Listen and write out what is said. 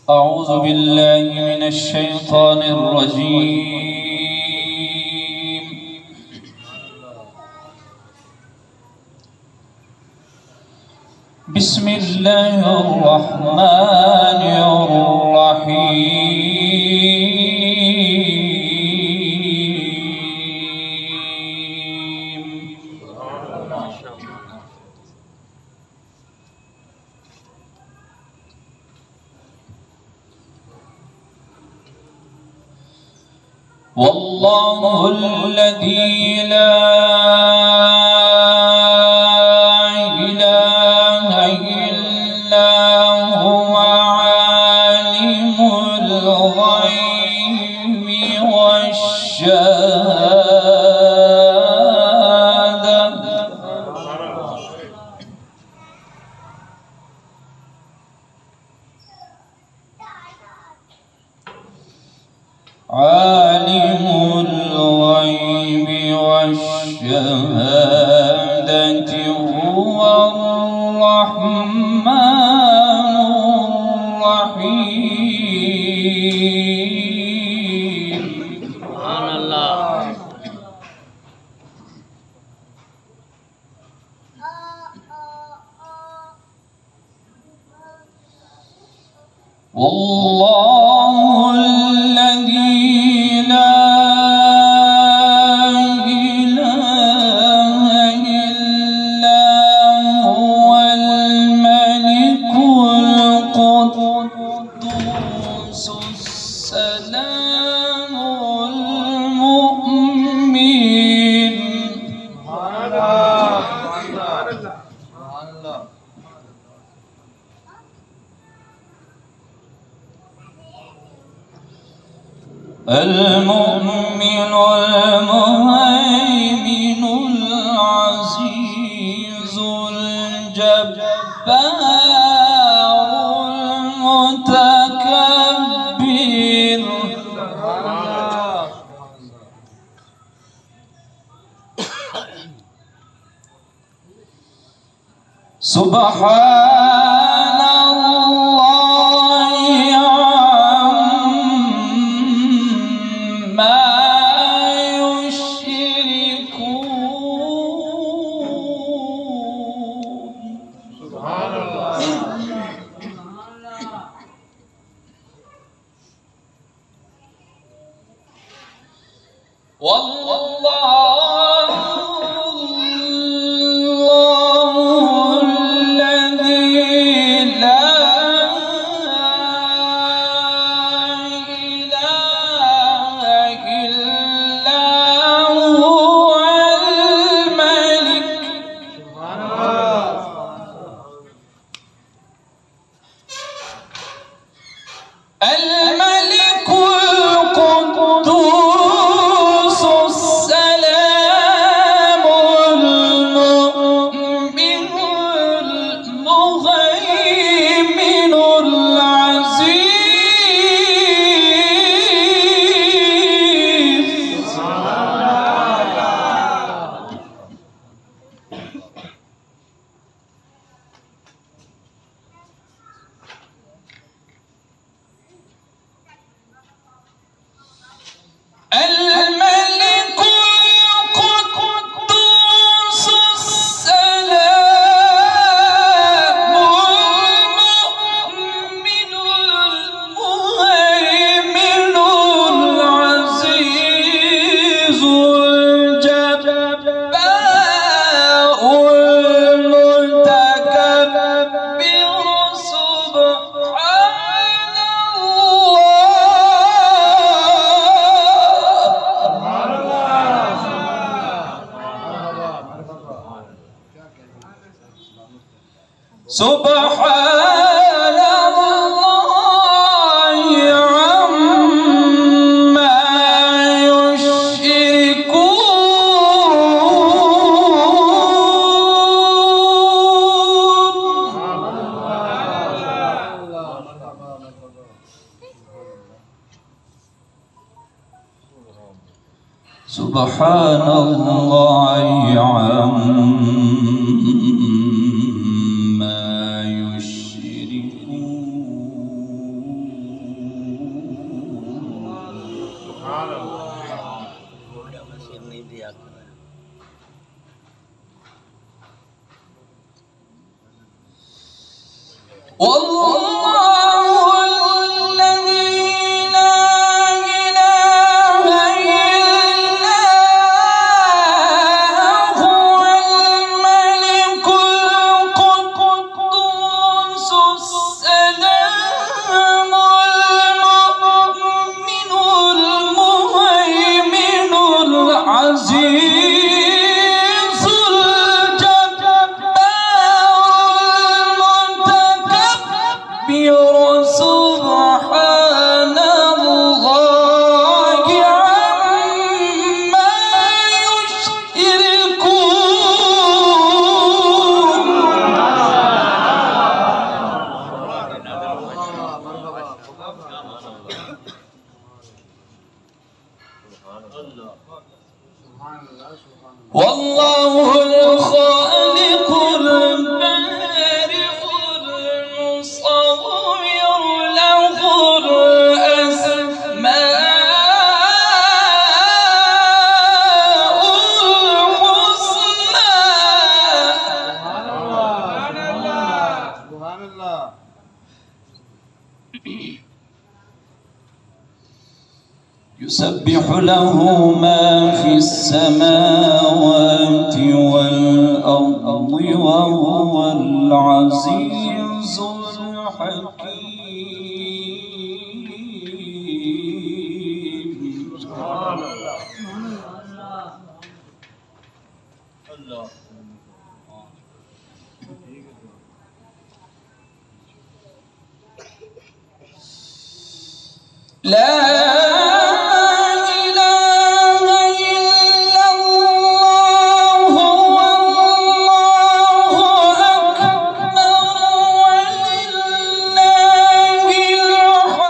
أعوذ بالله من الشيطان الرجيم. بسم الله الرحمن الرحيم. والله الذي لا إله إلا هو عالم الغيب والشهادة. عالم الغيب والشهادة هو الرحمن الرحيم. سبحان الله. والله الذي لا إله إلا هو الملك القدوس السلام المؤمن. المؤمن المهيمن العزيز الجبار المتكبر. سبحان الله عما يشركون. سبحان الله. والله الذي لا إله إلا هو الملك. الملك القدوس السلام المؤمن المهيمن العزيز. الملك القدوس السلام المؤمن المهيمن العزيز الجبار المتكبر. سبحان سبحان الله عما يشركون. سبحان الله عما يشركون. والله الخالق البارئ المصور له الأسماء الحسنى. سبحان الله. يسبح له ما في السماوات والأرض وهو العزيز الحكيم. سبحان الله. لا